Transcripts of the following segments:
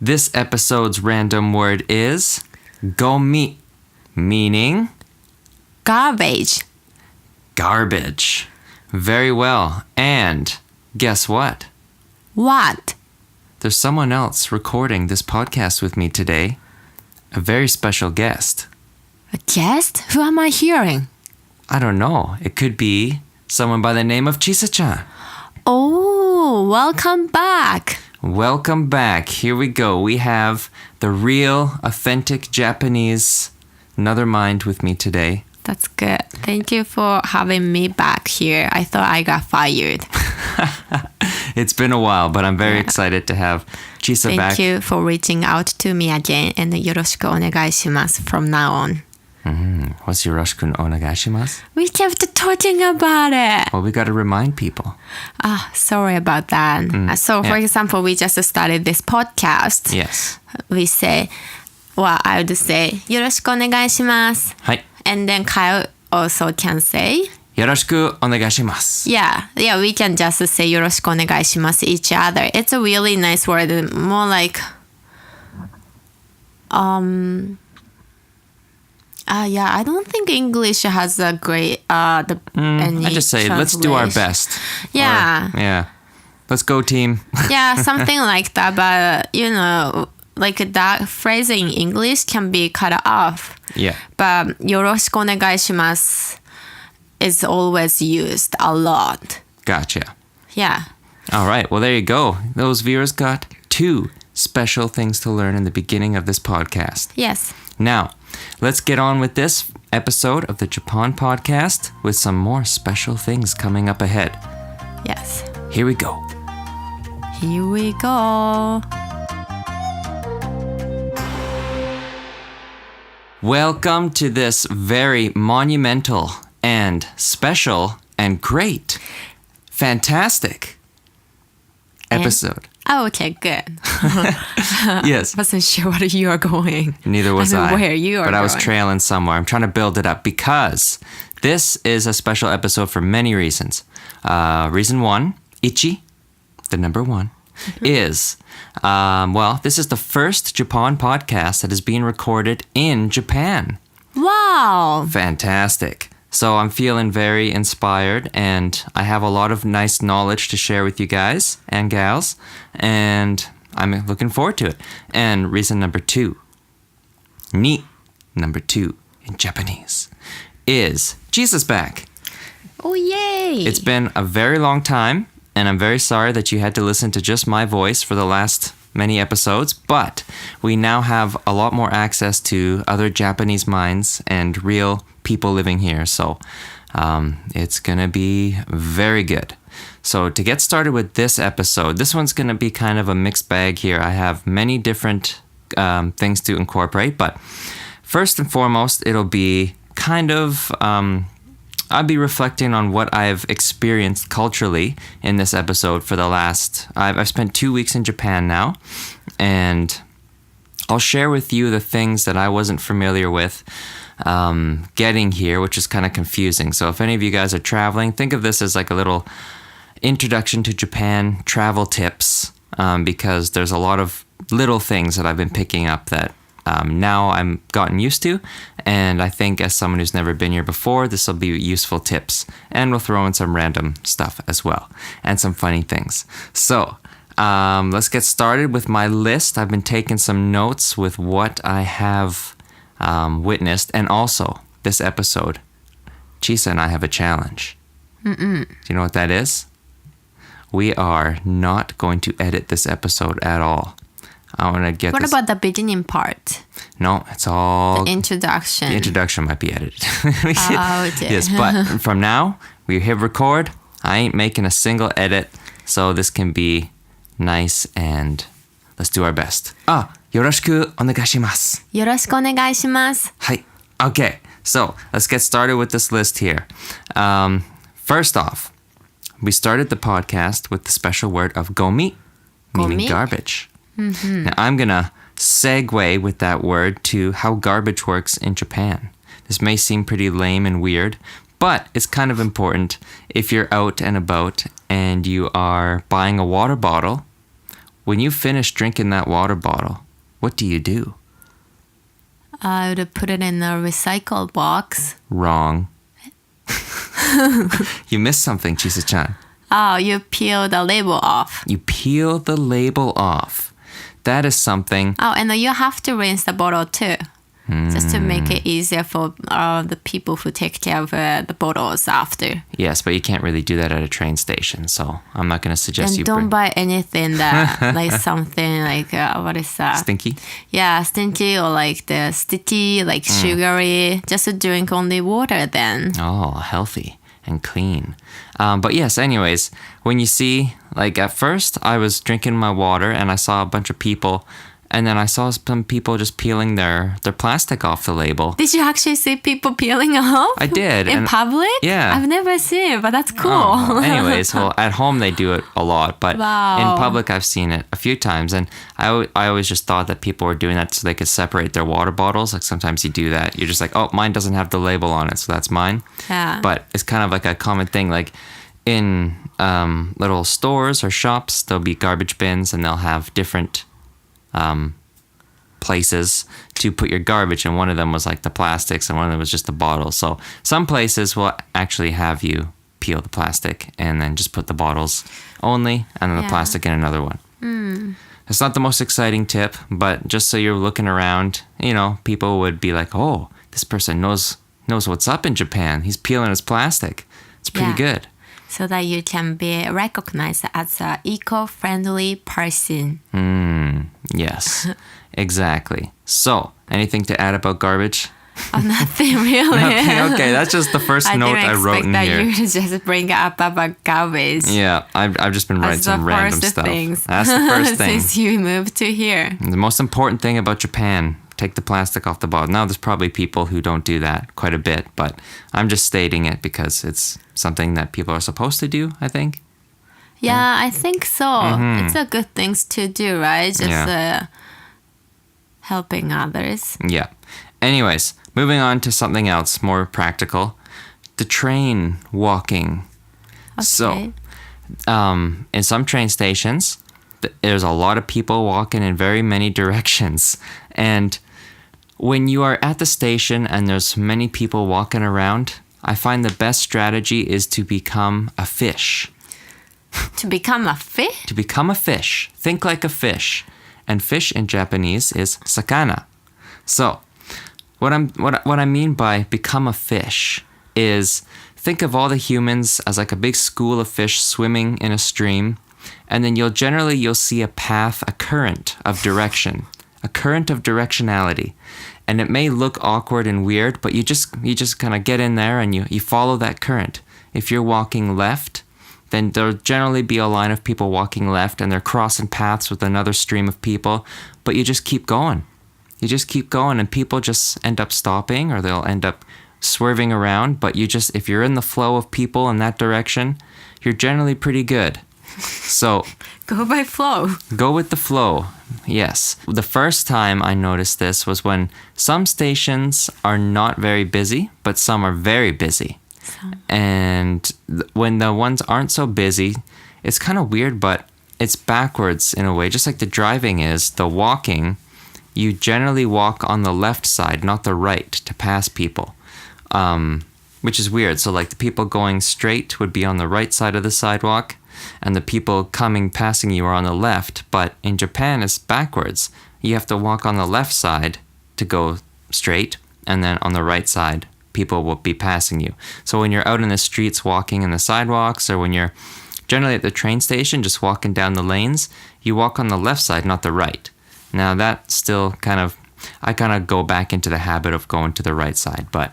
This episode's random word is gomi, meaning Garbage. garbage. Very well. And guess what? What? There's someone else recording this podcast with me today. A very special guest. A guest? Who am I hearing? I don't know. It could be someone by the name of Chisa-chan. Oh, welcome back. Welcome back. Here we go. We have the real, authentic Japanese Another Mind with me today. That's good. Thank you for having me back here. I thought I got fired. It's been a while, but I'm very excited to have Chisa back. Thank you for reaching out to me again, and よろしくお願いします from now on. What's yoroshiku onegaishimasu? We kept talking about it. Well, we got to remind people. Sorry about that. So, for example, we just started this podcast. Yes. We say, I would say, よろしくお願いします. はい。 And then Kyle also can say, よろしくお願いします. Yeah, we can just say よろしくお願いします each other. It's a really nice word, more like, I don't think English has a great, any I just say, let's do our best. Yeah. Or, let's go, team. Yeah, something like that. But, like that phrase in English can be cut off. Yeah. But よろしくお願いします is always used a lot. Gotcha. Yeah. All right. Well, there you go. Those viewers got 2 special things to learn in the beginning of this podcast. Yes. Now, let's get on with this episode of the Japan podcast with some more special things coming up ahead. Yes. Here we go. Here we go. Welcome to this very monumental and special and great, fantastic episode. Okay, good. Yes. Wasn't sure where you are going. Neither was I. Where you are But I was going. trailing somewhere. I'm trying to build it up because this is a special episode for many reasons. Reason 1, ichi, the number 1, is, this is the first Japan podcast that is being recorded in Japan. Wow. Fantastic. So I'm feeling very inspired, and I have a lot of nice knowledge to share with you guys and gals, and I'm looking forward to it. And reason number 2, ni, number 2 in Japanese, is Jesus back. Oh, yay. It's been a very long time, and I'm very sorry that you had to listen to just my voice for the last many episodes, but we now have a lot more access to other Japanese minds and real people living here, so it's gonna be very good. So to get started with this episode, this one's gonna be kind of a mixed bag here. I have many different things to incorporate, but first and foremost, it'll be kind of I'll be reflecting on what I've experienced culturally in this episode for the last... I've spent 2 weeks in Japan now, and I'll share with you the things that I wasn't familiar with getting here, which is kind of confusing. So if any of you guys are traveling, think of this as like a little introduction to Japan travel tips, because there's a lot of little things that I've been picking up that now I'm gotten used to, and I think as someone who's never been here before, this will be useful tips, and we'll throw in some random stuff as well, and some funny things. So let's get started with my list. I've been taking some notes with what I have witnessed, and also this episode, Chisa and I have a challenge. Do you know what that is? We are not going to edit this episode at all. I want to get What about the beginning part? No, it's all... The introduction. The introduction might be edited. Okay. Yes, but from now, we hit record. I ain't making a single edit, so this can be nice, and let's do our best. よろしくお願いします。よろしくお願いします。はい。Okay, so let's get started with this list here. First off, we started the podcast with the special word of gomi, meaning Gomi? garbage. Now, I'm going to segue with that word to how garbage works in Japan. This may seem pretty lame and weird, but it's kind of important if you're out and about and you are buying a water bottle when you finish drinking that water bottle, what do you do? I would put it in a recycle box. Wrong. You missed something, Chisa-chan. Oh, you peel the label off. You peel the label off. That is something. Oh, and you have to rinse the bottle too. Just to make it easier for the people who take care of the bottles after. Yes, but you can't really do that at a train station, so I'm not going to suggest And you don't buy anything that, like something like, what is that? Stinky? Yeah, stinky or like the sticky, like sugary. Just drink only water then. Oh, healthy and clean. But yes, anyways, when you see, like at first I was drinking my water and I saw a bunch of people. And then I saw some people just peeling their plastic off the label. Did you actually see people peeling off? I did. In public? Yeah. I've never seen it, but that's cool. Oh, anyways, well, at home they do it a lot. But Wow. in public I've seen it a few times. And I always just thought that people were doing that so they could separate their water bottles. Like sometimes you do that. You're just like, oh, mine doesn't have the label on it, so that's mine. Yeah. But it's kind of like a common thing. Like in little stores or shops, there'll be garbage bins and they'll have different places to put your garbage, and one of them was like the plastics and one of them was just the bottles. So some places will actually have you peel the plastic and then just put the bottles only and then the Yeah. plastic in another one. It's not the most exciting tip, but just so you're looking around, you know, people would be like, oh, this person knows what's up in Japan. He's peeling his plastic. It's pretty Yeah. good. So that you can be recognized as an eco-friendly person. Yes, exactly. So, anything to add about garbage? Oh, nothing really. Nothing? Okay, that's just the first note I wrote in I here. didn't expect that you just bring up about garbage. Yeah, I've just been writing That's some the random first stuff. things. That's the first thing. Since you moved to here. The most important thing about Japan, take the plastic off the bottle. Now, there's probably people who don't do that quite a bit, but I'm just stating it because it's something that people are supposed to do, I think. Yeah, I think so. It's a good thing to do, right? Just helping others. Yeah. Anyways, moving on to something else more practical. The train walking. Okay. So, in some train stations, there's a lot of people walking in very many directions. And when you are at the station and there's many people walking around, I find the best strategy is to become a fish. To become a fish? To become a fish. Think like a fish. And fish in Japanese is sakana. So, what I mean by become a fish is think of all the humans as like a big school of fish swimming in a stream, and then you'll see a path, a current of direction, a current of directionality. And it may look awkward and weird, but you just kind of get in there and you follow that current. If you're walking left, then there'll generally be a line of people walking left and they're crossing paths with another stream of people, but you just keep going. You just keep going and people just end up stopping or they'll end up swerving around, but if you're in the flow of people in that direction, you're generally pretty good. So Go by flow. go with the flow. Yes. The first time I noticed this was when some stations are not very busy, but some are very busy. And when the ones aren't so busy, it's kind of weird, but it's backwards in a way. Just like the driving is, the walking, you generally walk on the left side, not the right, to pass people, which is weird. So like the people going straight would be on the right side of the sidewalk, and the people passing you are on the left. But in Japan, it's backwards. You have to walk on the left side to go straight, and then on the right side, people will be passing you. So when you're out in the streets walking in the sidewalks, or when you're generally at the train station just walking down the lanes, you walk on the left side, not the right. Now that still I kind of go back into the habit of going to the right side, but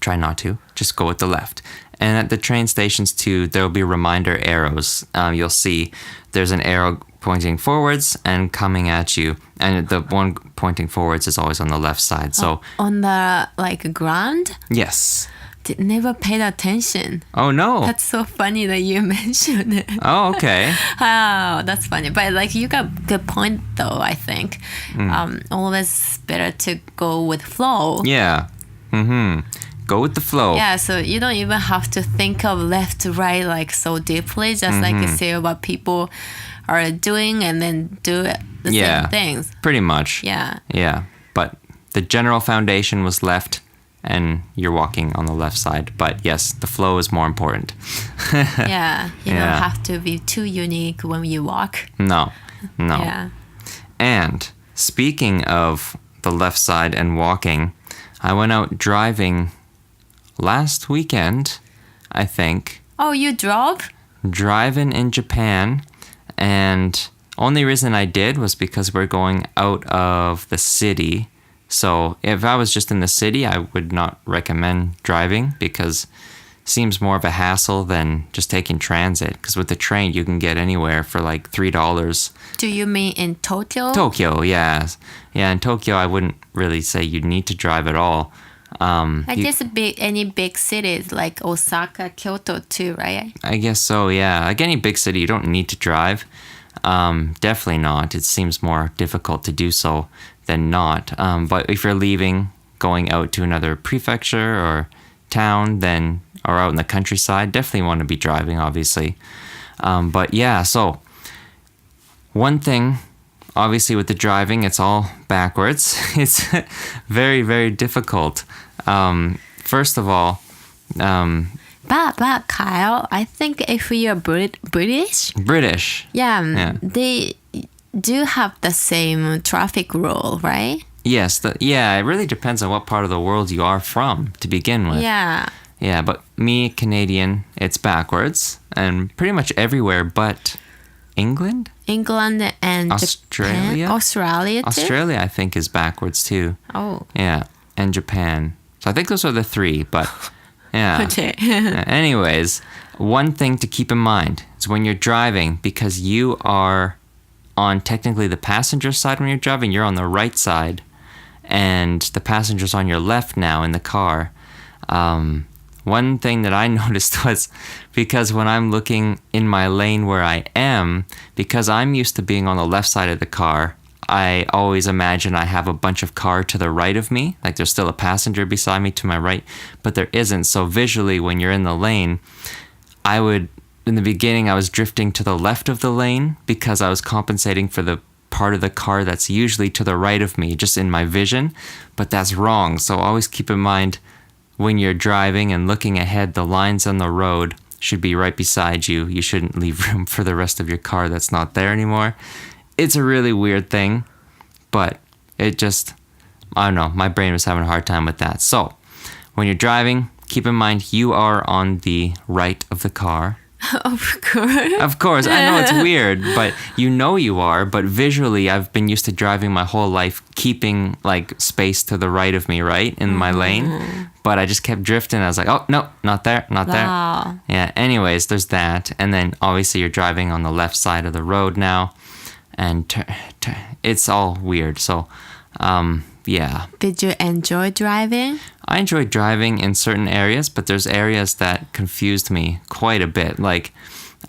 try not to. Just go with the left. And at the train stations too, there'll be reminder arrows. You'll see there's an arrow pointing forwards and coming at you, and the one pointing forwards is always on the left side. So On the ground? yes. Never paid attention. Oh no. That's so funny that you mentioned it. Oh, okay. Oh, that's funny. But you got good point though, I think. Always better to go with flow. Yeah. Go with the flow. Yeah, so you don't even have to think of left to right so deeply. Just like you say about people are doing and then do it the same things. Pretty much. Yeah. Yeah. But the general foundation was left and you're walking on the left side. But yes, the flow is more important. Yeah. You don't have to be too unique when you walk. No. Yeah. And speaking of the left side and walking, I went out driving last weekend, I think. Oh, you drove? Driving in Japan, and only reason I did was because we're going out of the city. So if I was just in the city, I would not recommend driving because it seems more of a hassle than just taking transit. Because with the train, you can get anywhere for like $3. Do you mean in Tokyo? Tokyo, yeah. Yeah, in Tokyo, I wouldn't really say you need to drive at all. I guess any big cities like Osaka, Kyoto too, right? I guess so, yeah. Like any big city, you don't need to drive. Definitely not. It seems more difficult to do so than not. But if you're leaving, going out to another prefecture or town, then or out in the countryside, definitely want to be driving, obviously. But yeah, so one thing, obviously with the driving, it's all backwards. It's very, very difficult. First of all, but Kyle, I think if you're British, they do have the same traffic rule, right? Yes, it really depends on what part of the world you are from to begin with. Yeah. Yeah, but me, Canadian, it's backwards, and pretty much everywhere but England and Australia. Japan? Australia too? Australia, I think, is backwards too. Oh. Yeah, and Japan. So I think those are the three, but yeah. Okay. Anyways, one thing to keep in mind is when you're driving, because you are on technically the passenger side when you're driving, you're on the right side, and the passenger's on your left now in the car. One thing that I noticed was because when I'm looking in my lane where I am, because I'm used to being on the left side of the car, I always imagine I have a bunch of car to the right of me, like there's still a passenger beside me to my right, but there isn't. So visually, when you're in the lane, in the beginning, I was drifting to the left of the lane because I was compensating for the part of the car that's usually to the right of me, just in my vision, but that's wrong. So always keep in mind when you're driving and looking ahead, the lines on the road should be right beside you. You shouldn't leave room for the rest of your car that's not there anymore. It's a really weird thing, but it just, I don't know, my brain was having a hard time with that. So when you're driving, keep in mind you are on the right of the car. Of course. Of course. I know it's weird, but you know you are. But visually, I've been used to driving my whole life, keeping like space to the right of me, right, in my lane. But I just kept drifting. I was like, oh, no, not there, not there. Wow. Yeah, anyways, there's that. And then obviously you're driving on the left side of the road now. And it's all weird. So, yeah. Did you enjoy driving? I enjoyed driving in certain areas, but there's areas that confused me quite a bit. Like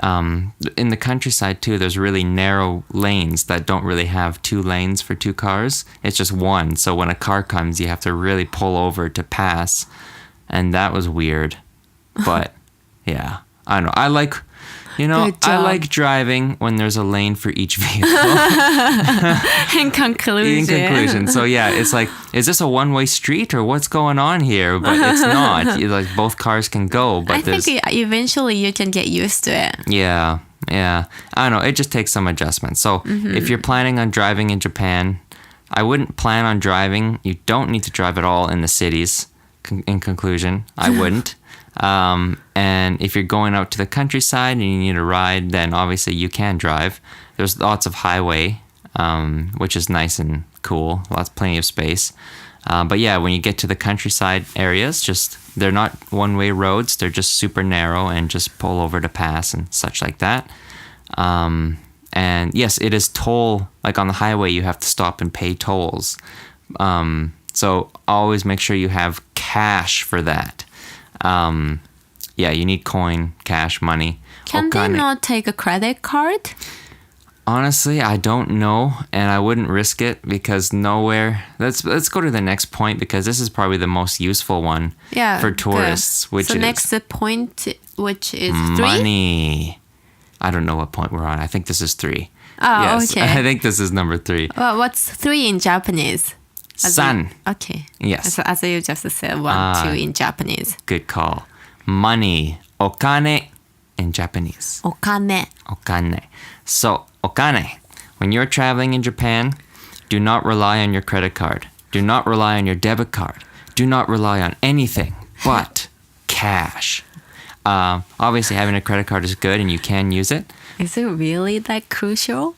in the countryside too, there's really narrow lanes that don't really have two lanes for two cars. It's just one. So when a car comes, you have to really pull over to pass. And that was weird. But yeah, I don't know. I like driving when there's a lane for each vehicle. In conclusion. So yeah, it's like, is this a one-way street or what's going on here? But it's not. Like both cars can go. But I think eventually you can get used to it. Yeah. I don't know. It just takes some adjustment. So if you're planning on driving in Japan, I wouldn't plan on driving. You don't need to drive at all in the cities. In conclusion, I wouldn't. And if you're going out to the countryside and you need a ride, then obviously you can drive. There's lots of highway, which is nice and cool. Plenty of space. But yeah, when you get to the countryside areas, they're not one-way roads. They're just super narrow and just pull over to pass and such like that. And yes, it is toll. Like on the highway, you have to stop and pay tolls. So always make sure you have cash for that. Yeah, you need coin, cash, money. Can they not take a credit card? Honestly, I don't know, and I wouldn't risk it because nowhere. Let's go to the next point because this is probably the most useful one for tourists. Good. Next point, which is money. I don't know what point we're on. I think this is 3. Oh, yes, okay. I think this is number 3. Well, what's 3 in Japanese? San. Okay. Yes. So as you just said, 1, 2 in Japanese. Good call. Money. Okane in Japanese. Okane. Okane. So, okane. When you're traveling in Japan, do not rely on your credit card. Do not rely on your debit card. Do not rely on anything but cash. Obviously, having a credit card is good and you can use it. Is it really that crucial?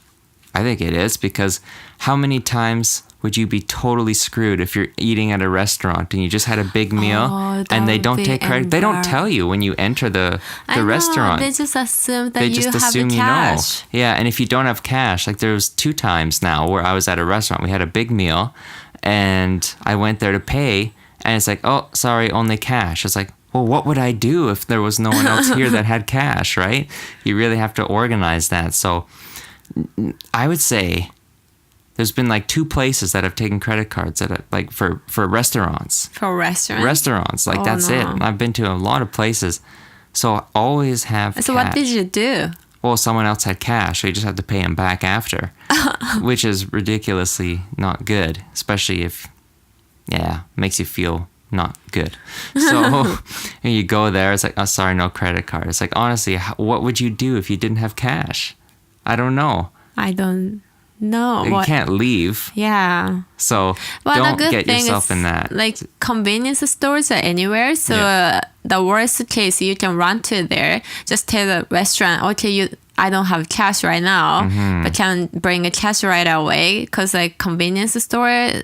I think it is, because how many times would you be totally screwed if you're eating at a restaurant and you just had a big meal and they don't take credit? They don't tell you when you enter the restaurant. They just assume that They just assume you know. Yeah, and if you don't have cash, like there was 2 times now where I was at a restaurant. We had a big meal and I went there to pay and it's like, oh, sorry, only cash. It's like, well, what would I do if there was no one else here that had cash, right? You really have to organize that. So I would say there's been like 2 places that have taken credit cards at like for restaurants. For restaurants? Restaurants, like that's it. I've been to a lot of places. So always have cash. So what did you do? Well, someone else had cash, so you just have to pay them back after, which is ridiculously not good, especially if, makes you feel not good. So you go there, it's like, oh, sorry, no credit card. It's like, honestly, what would you do if you didn't have cash? I don't know. I don't know. You can't leave. Yeah. So don't get yourself in that. Like convenience stores are anywhere. So the worst case, you can run to there. Just tell the restaurant, okay, I don't have cash right now, but can bring a cash right away, because like convenience store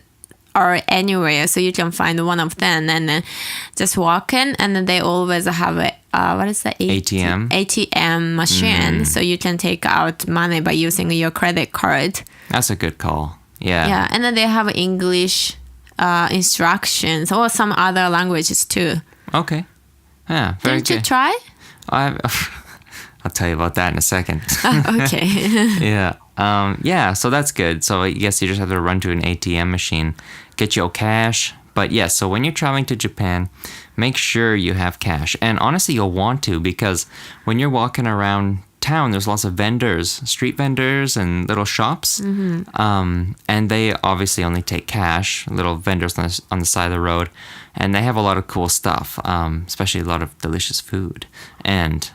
are anywhere, so you can find one of them and then just walk in, and then they always have a what is that? ATM machine, so you can take out money by using your credit card. That's a good call. Yeah, and then they have English instructions or some other languages too. Okay. Yeah, very good. Didn't you try? I'll tell you about that in a second. Okay. Yeah. So that's good. So I guess you just have to run to an ATM machine, get your cash. But yes, so when you're traveling to Japan, make sure you have cash. And honestly, you'll want to, because when you're walking around town, there's lots of vendors, street vendors and little shops. And they obviously only take cash, little vendors on the side of the road. And they have a lot of cool stuff, especially a lot of delicious food and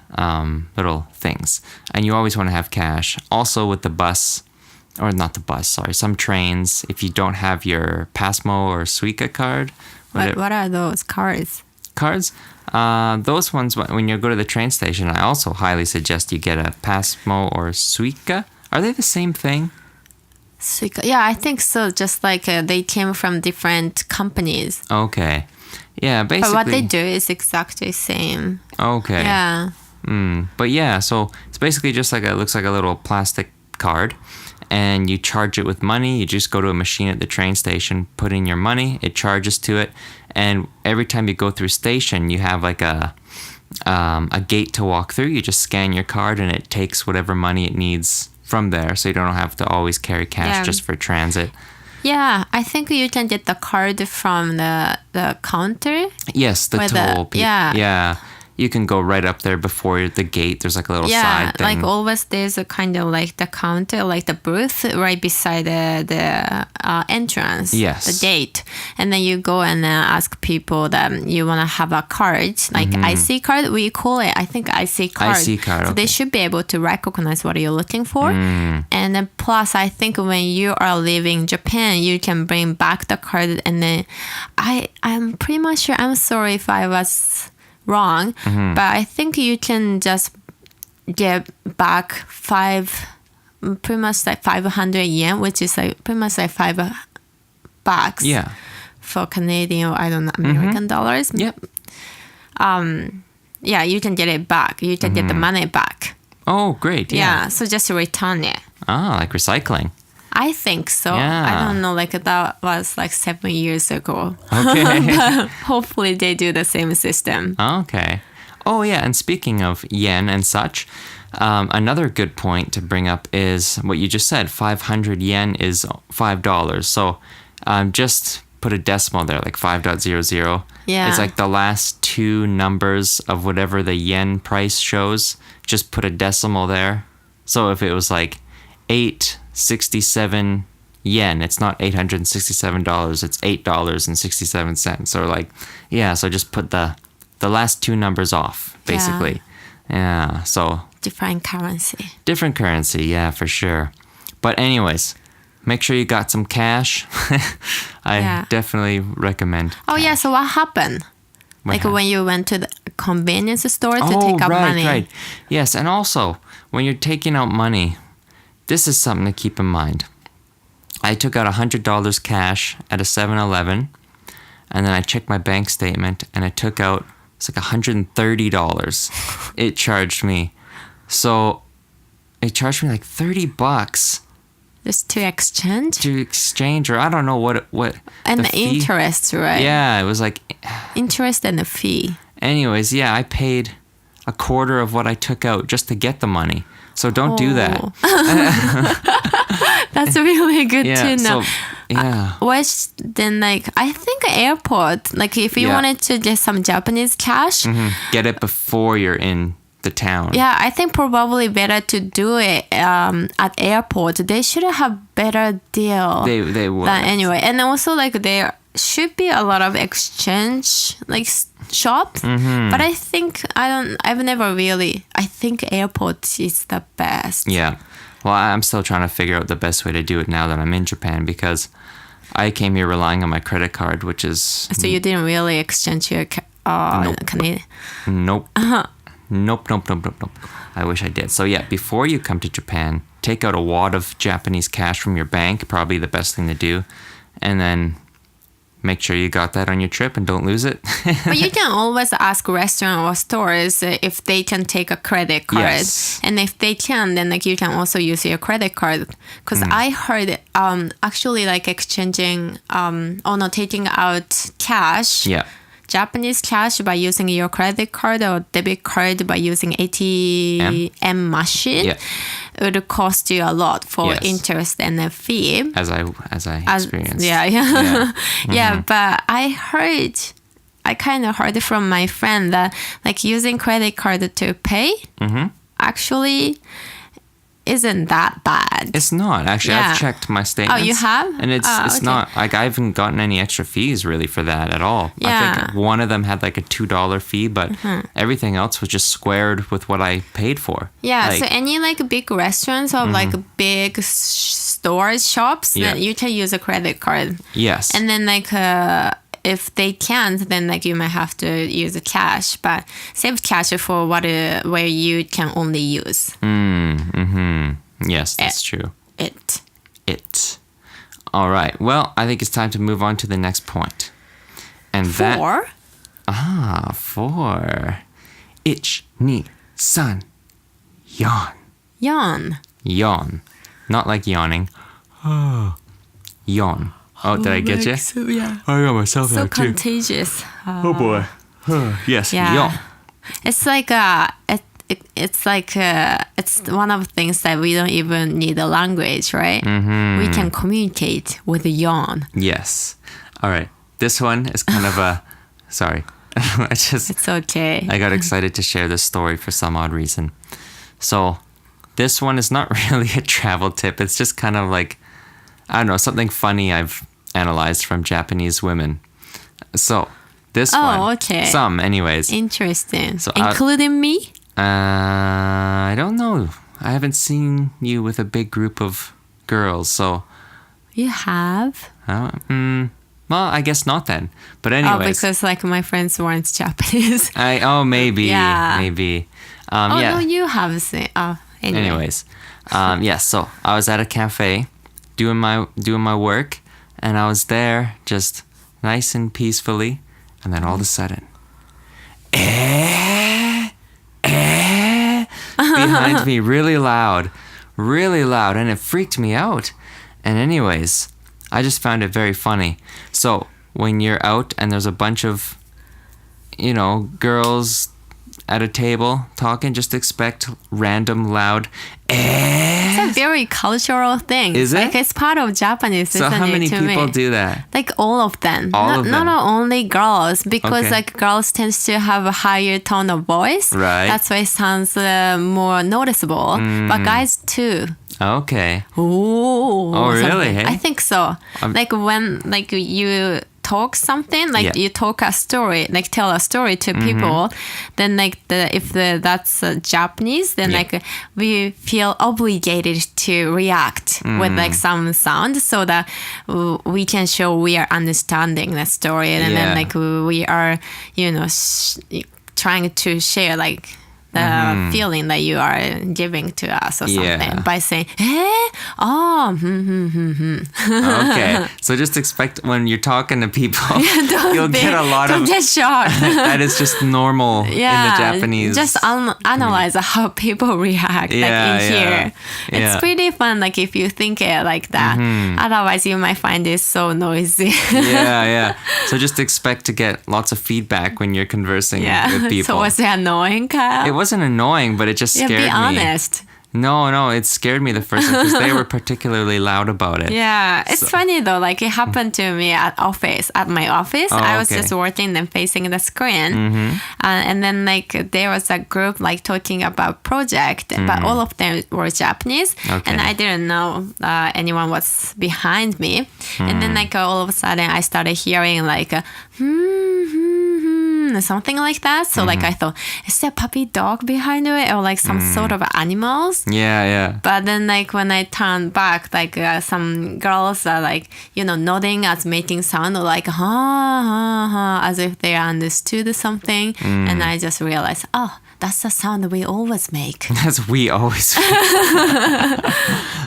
little things. And you always want to have cash. Also with the bus, or not the bus, sorry, some trains, if you don't have your Pasmo or Suica card. What are those cards? Cards? Those ones, when you go to the train station, I also highly suggest you get a Pasmo or Suica. Are they the same thing? Suica. Yeah, I think so. Just like they came from different companies. Okay. Yeah, basically. But what they do is exactly the same. Okay. Yeah. But yeah, so it's basically just like it looks like a little plastic card, and you charge it with money. You just go to a machine at the train station, put in your money, it charges to it, and every time you go through station, you have like a gate to walk through. You just scan your card, and it takes whatever money it needs from there, so you don't have to always carry cash just for transit. Yeah, I think you can get the card from the counter. Yes, the toll people. Yeah. You can go right up there before the gate. There's like a little side thing. Like always there's a kind of like the counter, like the booth right beside the entrance. Yes. The gate. And then you go and ask people that you want to have a card, like IC card, we call it. I think IC card. IC card, So they should be able to recognize what you're looking for. And then plus, I think when you are leaving Japan, you can bring back the card. And then I'm pretty much sure, I'm sorry if I was wrong, but I think you can just get back pretty much like 500 yen, which is like pretty much like $5 for Canadian or I don't know, American dollars. Yep. Yeah, you can get it back. You can get the money back. Oh, great. Yeah. So just return it. Ah, like recycling. I think so. Yeah. I don't know, like that was like 7 years ago. Okay. But hopefully they do the same system. Okay. Oh, yeah. And speaking of yen and such, another good point to bring up is what you just said. 500 yen is $5. So just put a decimal there, like 5.00. Yeah. It's like the last two numbers of whatever the yen price shows, just put a decimal there. So if it was like 867 yen, it's not $867, it's $8.67. Or like, yeah, so just put the last two numbers off, basically. Yeah, so Different currency. different currency, yeah, for sure. But anyways, make sure you got some cash. I definitely recommend. Oh, yeah. So what happened? When you went to the convenience store to take out money. Right. Yes, and also, when you're taking out money, this is something to keep in mind. I took out $100 cash at a 7-Eleven, and then I checked my bank statement, and I took out, it's like $130. It charged me. So, it charged me like $30 Just to exchange? Or I don't know what And the fee. interest, right? Yeah, it was like... Interest and the fee. Anyways, yeah, I paid a quarter of what I took out just to get the money. So don't do that. That's really good to know. So, yeah. Then, I think airport, if you wanted to get some Japanese cash. Get it before you're in the town. Yeah, I think probably better to do it at airport. They should have better deal. They would. Anyway, and also there should be a lot of exchange shops. But I think I've never really. I think airport is the best. Yeah. Well, I'm still trying to figure out the best way to do it now that I'm in Japan because I came here relying on my credit card, which is... So you didn't really exchange your Canadian? Nope. Nope. I wish I did. So yeah, before you come to Japan, take out a wad of Japanese cash from your bank, probably the best thing to do. And then make sure you got that on your trip and don't lose it. But you can always ask restaurant or stores if they can take a credit card. Yes. And if they can, then you can also use your credit card. Because I heard actually exchanging taking out cash. Yeah. Japanese cash by using your credit card or debit card by using ATM machine. Yeah. It would cost you a lot for interest and a fee. As I experienced. Yeah. Yeah, but I kind of heard from my friend that using credit card to pay actually isn't that bad. It's not. Actually, Yeah. I've checked my statements. Oh, you have? And it's okay. not, I haven't gotten any extra fees really for that at all. I Yeah. think one of them had a $2 fee, but everything else was just squared with what I paid for. Yeah, so any big restaurants or big stores, shops, then you can use a credit card. Yes. And then if they can't, then you might have to use a cash, but save cash for where you can only use. Yes, that's true. It. All right. Well, I think it's time to move on to the next point. And Four? that... 4. Ich, ni, san, yawn. Yawn. Not like yawning. Yawn. Oh, did I get you? So, yeah. I got myself So out too. contagious. Oh boy. Yes, Yeah. yawn. It's it's one of the things that we don't even need a language, right? We can communicate with a yawn. Yes. All right. This one is kind of a... Sorry. It's okay. I got excited to share this story for some odd reason. So this one is not really a travel tip. It's just kind of I don't know, something funny I've analyzed from Japanese women. So this one. Oh, okay. Some, anyways. Interesting. So, including me? I don't know. I haven't seen you with a big group of girls, so... You have? Well, I guess not then. But anyways... because my friends weren't Japanese. Maybe. Yeah. Maybe. No, you have seen... anyway. Anyways. Yes, so I was at a cafe doing my work, and I was there just nice and peacefully, and then all of a sudden... behind me really loud, and it freaked me out. And anyways, I just found it very funny. So when you're out and there's a bunch of girls at a table talking, just expect random loud It's a very cultural thing. Is it? Like it's part of Japanese, So isn't how it, many to people me? do that? Like all of them. All of them? Not only girls, because Okay. like girls tends to have a higher tone of voice. Right. That's why it sounds more noticeable. But guys too. Okay. Ooh. Oh, really, something. hey? I think so. Like when like you talk something, like Yeah. you talk a story, like tell a story to people, then like if that's Japanese, then Yeah. like we feel obligated to react with like some sound so that we can show we are understanding the story, and Yeah. then like we are, trying to share like the feeling that you are giving to us or something Yeah. by saying, oh, Okay. So just expect when you're talking to people, you'll get a lot don't of get shocked. that is just normal in the Japanese. Just analyze how people react Yeah, like in yeah. here. It's Yeah. pretty fun, like if you think it like that. Otherwise, you might find it so noisy. yeah. So just expect to get lots of feedback when you're conversing with people. So was it annoying, Kyle? It wasn't annoying, but it just scared be me. honest. No, it scared me the first time because they were particularly loud about it. Yeah, it's funny though. Like it happened to me at my office. I was okay. just working and facing the screen, and then like there was a group like talking about project, but all of them were Japanese, Okay. and I didn't know anyone was behind me. And then like all of a sudden I started hearing like something like that. So like I thought, is there a puppy dog behind it or like some sort of animals? Yeah. But then, like, when I turned back, like, some girls are, like, nodding as making sound, or like, as if they understood something. And I just realized, oh, that's the sound we always make. As we always.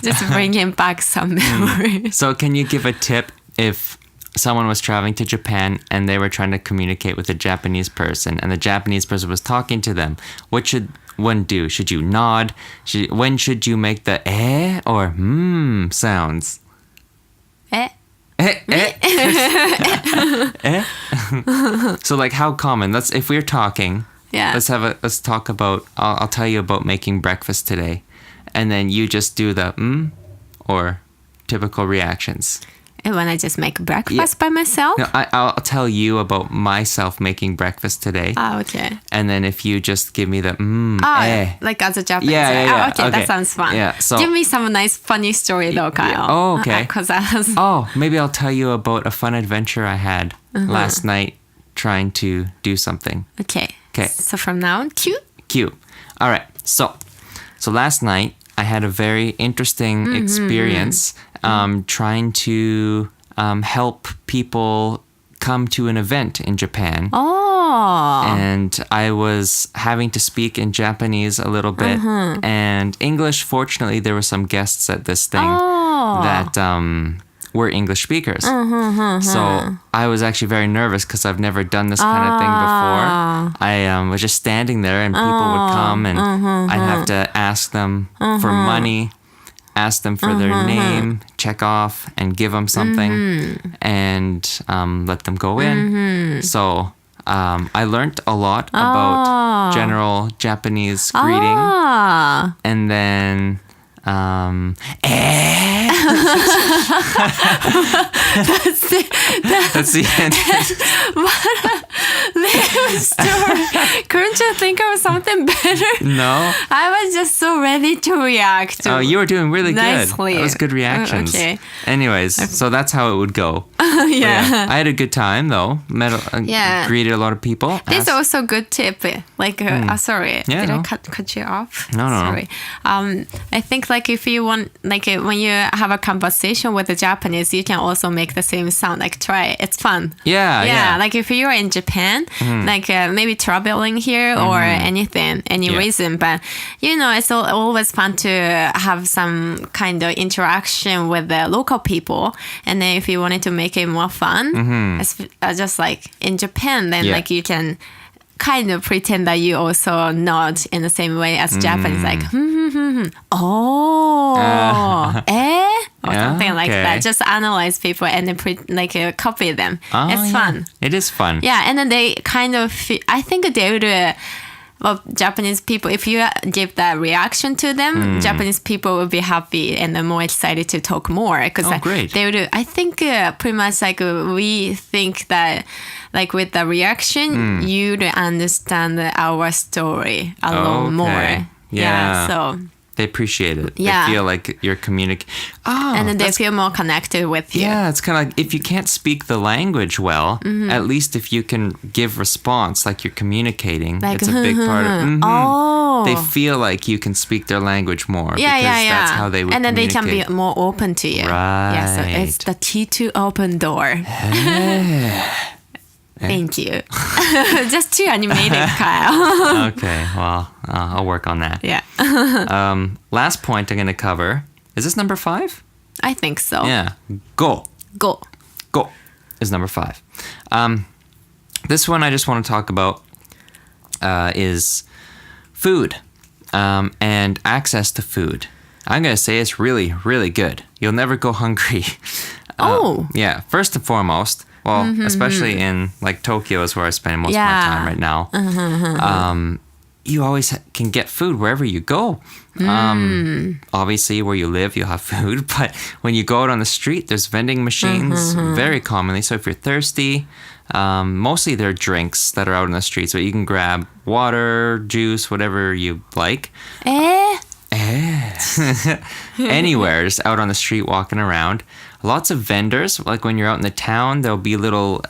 Just bringing back some memories. So can you give a tip if someone was traveling to Japan and they were trying to communicate with a Japanese person and the Japanese person was talking to them? What should one do? Should you nod? When should you make the or sounds? So like how common? Let's if we're talking. Yeah. Let's talk about. I'll tell you about making breakfast today, and then you just do the or typical reactions. And when I just make breakfast by myself? No, I'll tell you about myself making breakfast today. Oh, okay. And then if you just give me the Like as a Japanese. Yeah. Oh, okay, that sounds fun. Yeah, so- Give me some nice funny story though, Kyle. Oh, okay. Because I was... Oh, maybe I'll tell you about a fun adventure I had last night trying to do something. Okay. 'Kay. So from now on, cute. Cute. All right. So last night I had a very interesting experience trying to help people come to an event in Japan. Oh. And I was having to speak in Japanese a little bit and English. Fortunately, there were some guests at this thing that were English speakers. So I was actually very nervous because I've never done this kind of thing before. I was just standing there and people would come and I'd have to ask them for money, ask them for their name, check off and give them something and let them go in. So I learned a lot about general Japanese greeting. And then that's the end. Story. Couldn't you think of something better? No. I was just so ready to react. Oh, you were doing really Nicely. good. That was good reactions. Okay. Anyways, so that's how it would go. Yeah. I had a good time though. Yeah. Greeted a lot of people. This is also a good tip. Like, sorry, Yeah, did no. I cut you off? No. Sorry. I think like if you want, like when you have a conversation with the Japanese, you can also make the same sound. Like try it. It's fun. Yeah. Like if you are in Japan, like maybe traveling here or any reason, but it's always fun to have some kind of interaction with the local people. And then if you wanted to make it more fun, just like in Japan, then like you can kind of pretend that you also nod in the same way as Japanese, like or something like okay. that. Just analyze people and then copy them. It's fun. It is fun. Yeah, and then they kind of, I think they would Well, Japanese people, if you give that reaction to them, Japanese people will be happy and more excited to talk more. Because great. they would, I think pretty much like we think that like with the reaction, you'd understand our story a lot more. Yeah. So they appreciate it. Yeah. They feel like you're communicating. Oh, and then they feel more connected with you. yeah, it's kind of like if you can't speak the language well, at least if you can give response, like you're communicating, Like, it's a big part of Oh. They feel like you can speak their language more Yeah, because yeah, yeah. that's how they would And then they can communicate. be more open to you. Yeah, so it's Right. the key to open door. Thank you. Just too animated, Kyle. Okay, well, I'll work on that. Yeah. Last point I'm going to cover, is this number 5? I think so. Yeah. Go. Go. Go is number 5. This one I just want to talk about is food and access to food. I'm going to say it's really, really good. You'll never go hungry. Yeah, first and foremost, well, especially in like Tokyo is where I spend most of my time right now. You always can get food wherever you go. Obviously, where you live, you'll have food. But when you go out on the street, there's vending machines very commonly. So if you're thirsty, mostly they're drinks that are out on the streets. But you can grab water, juice, whatever you like. Anywhere, just out on the street walking around. Lots of vendors, like when you're out in the town, there'll be little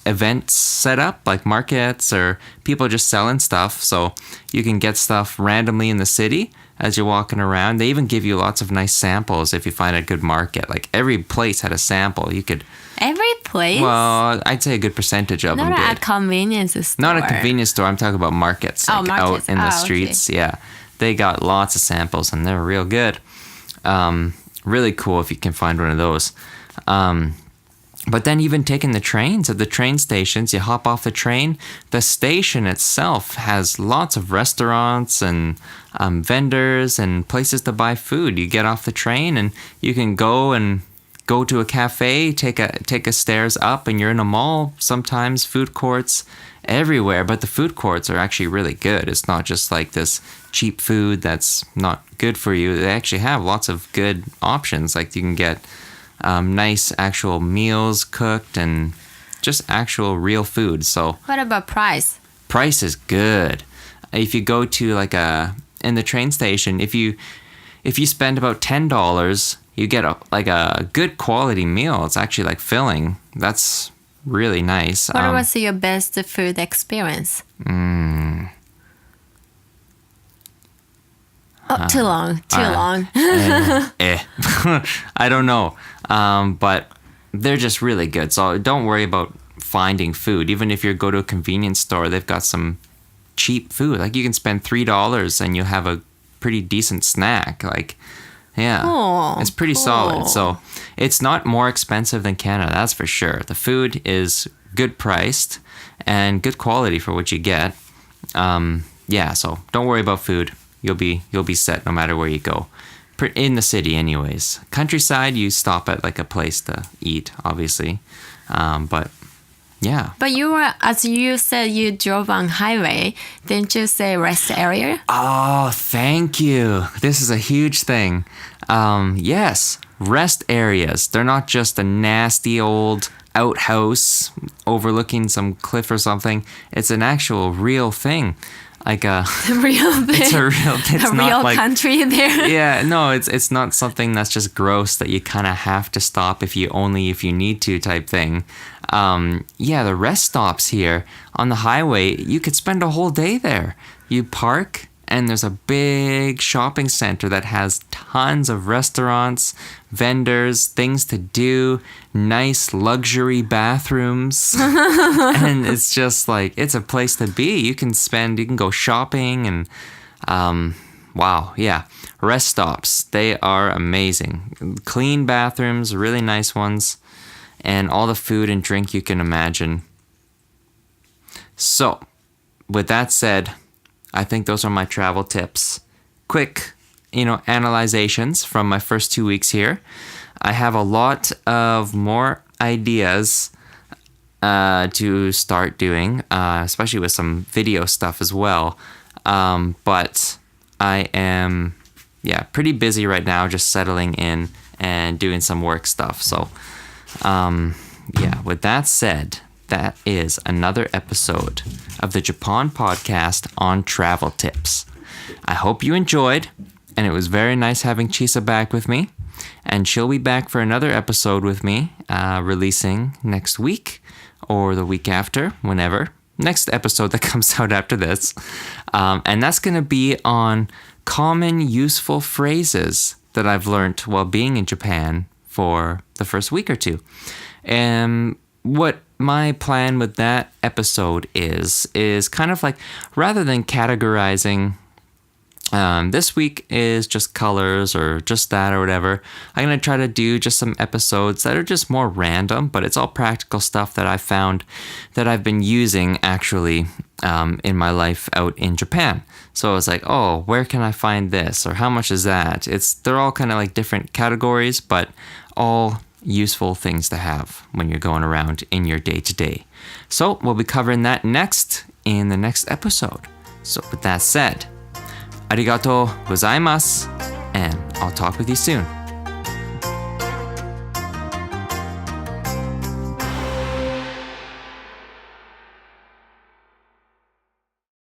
events set up, like markets or people just selling stuff. So you can get stuff randomly in the city as you're walking around. They even give you lots of nice samples if you find a good market. Like every place had a sample. You could... Every place? Well, I'd say a good percentage of them Not did. at convenience store. Not a convenience store. I'm talking about markets. Like markets. out in the Okay. streets. Yeah. They got lots of samples and they're real good. Really cool if you can find one of those. But then even taking the trains at the train stations, you hop off the train. The station itself has lots of restaurants and vendors and places to buy food. You get off the train and you can go to a cafe, take a stairs up, and you're in a mall. Sometimes food courts everywhere, but the food courts are actually really good. It's not just like this cheap food that's not good for you. They actually have lots of good options. Like you can get nice actual meals cooked and just actual real food. So What about price? price is good. If you go to in the train station, if you spend about $10, you get a good quality meal. It's actually like filling. That's really nice. What was your best food experience? Too long. I don't know. But they're just really good. So don't worry about finding food. Even if you go to a convenience store, they've got some cheap food. Like you can spend $3 and you'll have a pretty decent snack. Like, yeah, it's pretty solid. So it's not more expensive than Canada, that's for sure. The food is good priced and good quality for what you get. Yeah, so don't worry about food. You'll be set no matter where you go. In the city anyways. Countryside, you stop at like a place to eat, obviously. But yeah. But you were, as you said, you drove on highway. Didn't you say rest area? Oh, thank you. This is a huge thing. Yes, rest areas. They're not just a nasty old outhouse overlooking some cliff or something. It's an actual real thing. Like a real thing. It's a real. It's a not real like, country there. Yeah, no, it's not something that's just gross that you kind of have to stop if you need to type thing. Yeah, the rest stops here on the highway, you could spend a whole day there. You park and there's a big shopping center that has tons of restaurants, vendors, things to do, nice luxury bathrooms. And it's just like, it's a place to be. You can go shopping and, wow, yeah. Rest stops, they are amazing. Clean bathrooms, really nice ones, and all the food and drink you can imagine. So, with that said, I think those are my travel tips. Quick, analyzations from my first 2 weeks here. I have a lot of more ideas to start doing, especially with some video stuff as well. But I am, pretty busy right now, just settling in and doing some work stuff. So, with that said, that is another episode of the Japan podcast on travel tips. I hope you enjoyed, and it was very nice having Chisa back with me. And she'll be back for another episode with me, releasing next week or the week after, whenever. Next episode that comes out after this. And that's going to be on common useful phrases that I've learned while being in Japan for the first week or two. And what my plan with that episode is kind of like, rather than categorizing this week is just colors or just that or whatever, I'm going to try to do just some episodes that are just more random, but it's all practical stuff that I found that I've been using actually in my life out in Japan. So I was like, oh, where can I find this? Or how much is that? They're all kind of like different categories, but all useful things to have when you're going around in your day-to-day. So we'll be covering that next in the next episode. So with that said, arigatou gozaimasu, and I'll talk with you soon.